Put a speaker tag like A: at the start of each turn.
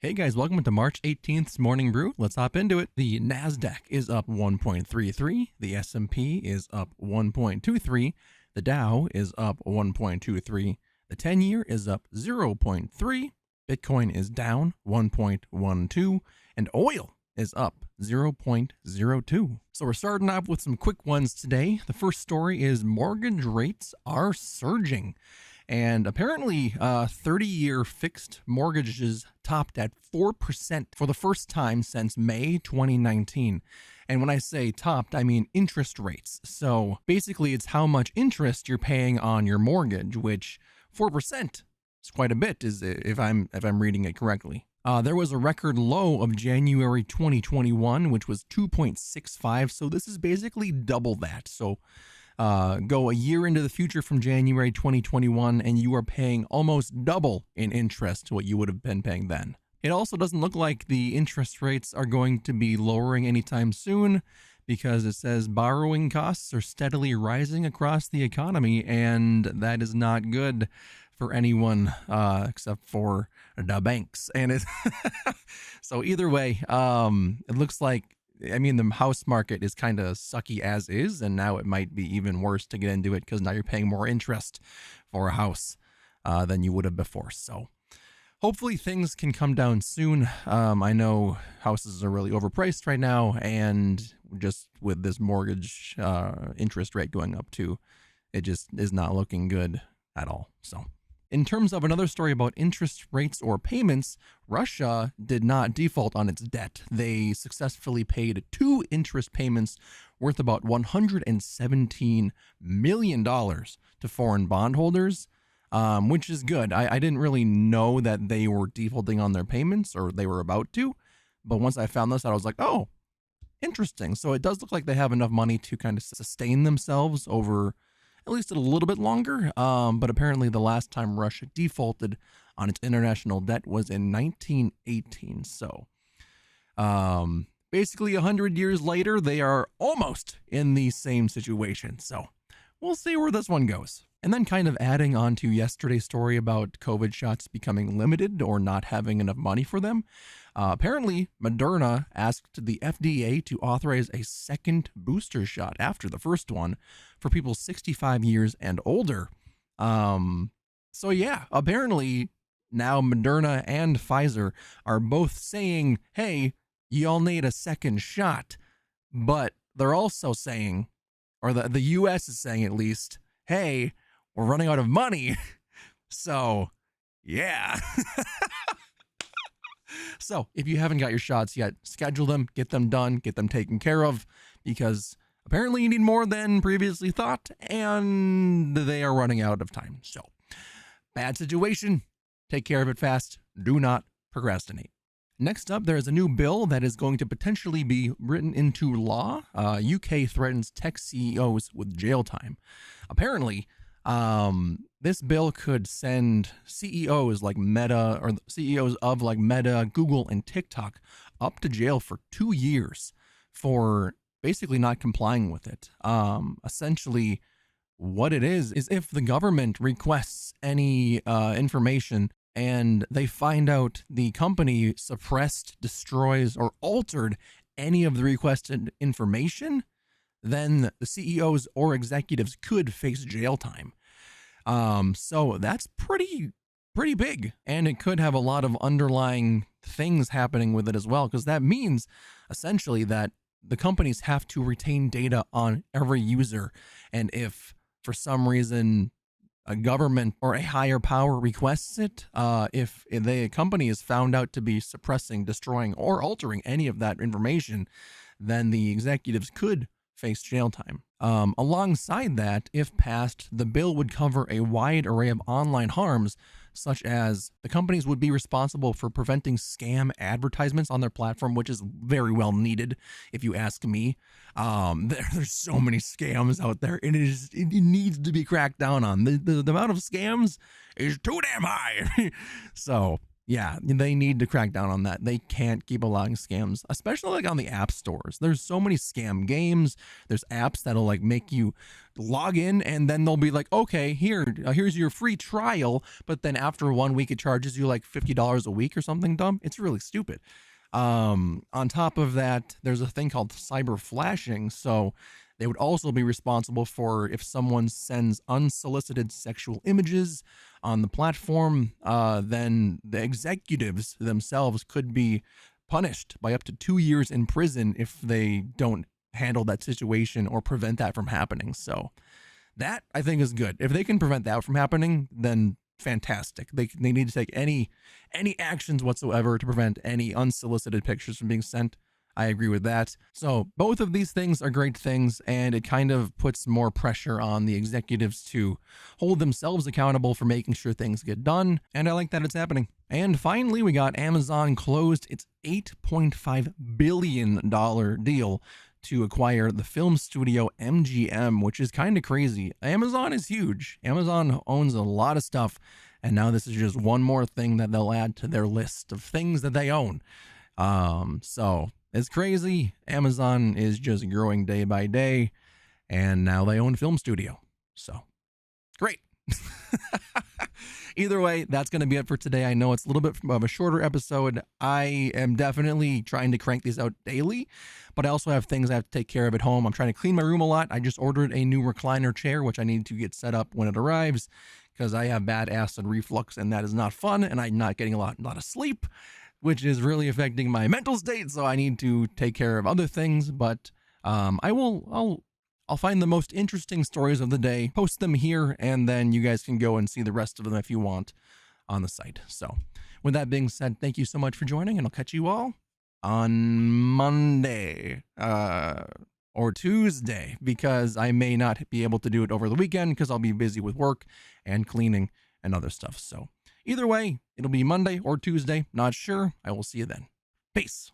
A: Hey guys, welcome to March 18th's Morning Brew. Let's hop into it. The NASDAQ is up 1.33. The S&P is up 1.23. The Dow is up 1.23. The 10-year is up 0.3. Bitcoin is down 1.12. And oil is up 0.02. So we're starting off with some quick ones today. The first story is mortgage rates are surging. And apparently, 30-year fixed mortgages topped at 4% for the first time since May 2019. And when I say topped, I mean interest rates. So basically, it's how much interest you're paying on your mortgage, which 4% is quite a bit, if I'm reading it correctly. There was a record low of January 2021, which was 2.65. So this is basically double that. So go a year into the future from January 2021, and you are paying almost double in interest to what you would have been paying then. It also doesn't look like the interest rates are going to be lowering anytime soon, because it says borrowing costs are steadily rising across the economy, and that is not good for anyone except for the banks. And so either way, it looks like, I mean, the house market is kind of sucky as is, and now it might be even worse to get into it because now you're paying more interest for a house than you would have before. So hopefully things can come down soon. I know houses are really overpriced right now, and just with this mortgage interest rate going up too, it just is not looking good at all. So in terms of another story about interest rates or payments, Russia did not default on its debt. They successfully paid 2 interest payments worth about $117 million to foreign bondholders, which is good. I didn't really know that they were defaulting on their payments, or they were about to, but once I found this out, I was like, oh, interesting. So it does look like they have enough money to kind of sustain themselves over at least a little bit longer, but apparently the last time Russia defaulted on its international debt was in 1918. So basically 100 years later, they are almost in the same situation. So we'll see where this one goes. And then kind of adding on to yesterday's story about COVID shots becoming limited or not having enough money for them. Apparently, Moderna asked the FDA to authorize a second booster shot after the first one for people 65 years and older. So yeah, apparently now Moderna and Pfizer are both saying, hey, y'all need a second shot. But they're also saying, or the US is saying at least, hey, we're running out of money. So yeah. So if you haven't got your shots yet, schedule them, get them done, get them taken care of, because apparently you need more than previously thought, and they are running out of time. So bad situation. Take care of it fast. Do not procrastinate. Next up, there is a new bill that is going to potentially be written into law. UK threatens tech CEOs with jail time. Apparently, this bill could send CEOs like Meta, or CEOs of like Meta, Google, and TikTok up to jail for 2 years for basically not complying with it. Essentially, what it is if the government requests any information and they find out the company suppressed, destroys, or altered any of the requested information, then the CEOs or executives could face jail time. So that's pretty big, and it could have a lot of underlying things happening with it as well, because that means essentially that the companies have to retain data on every user, and if for some reason a government or a higher power requests it, if the company is found out to be suppressing, destroying, or altering any of that information, then the executives could face jail time. Alongside that, if passed, the bill would cover a wide array of online harms, such as the companies would be responsible for preventing scam advertisements on their platform, which is very well needed, if you ask me. There's so many scams out there, and it needs to be cracked down on. The amount of scams is too damn high. So Yeah, they need to crack down on that. They can't keep allowing scams, especially like on the app stores. There's so many scam games. There's apps that'll like make you log in and then they'll be like, okay, here's your free trial. But then after 1 week, it charges you like $50 a week or something dumb. It's really stupid. On top of that, there's a thing called cyber flashing. So they would also be responsible for if someone sends unsolicited sexual images on the platform, then the executives themselves could be punished by up to 2 years in prison if they don't handle that situation or prevent that from happening. So that I think is good. If they can prevent that from happening, then fantastic. They need to take any actions whatsoever to prevent any unsolicited pictures from being sent. I agree with that. So both of these things are great things, and it kind of puts more pressure on the executives to hold themselves accountable for making sure things get done, and I like that it's happening. And finally, we got Amazon closed its $8.5 billion deal to acquire the film studio MGM, which is kind of crazy. Amazon is huge. Amazon owns a lot of stuff, and now this is just one more thing that they'll add to their list of things that they own. So it's crazy. Amazon is just growing day by day, and now they own film studio. So great. Either way, that's going to be it for today. I know it's a little bit of a shorter episode. I am definitely trying to crank these out daily, but I also have things I have to take care of at home. I'm trying to clean my room a lot. I just ordered a new recliner chair, which I need to get set up when it arrives because I have bad acid reflux and that is not fun, and I'm not getting a lot of sleep, which is really affecting my mental state. So I need to take care of other things, but I'll find the most interesting stories of the day, post them here, and then you guys can go and see the rest of them if you want on the site. So with that being said, thank you so much for joining, and I'll catch you all on Monday or Tuesday, because I may not be able to do it over the weekend because I'll be busy with work and cleaning and other stuff. So either way, it'll be Monday or Tuesday. Not sure. I will see you then. Peace.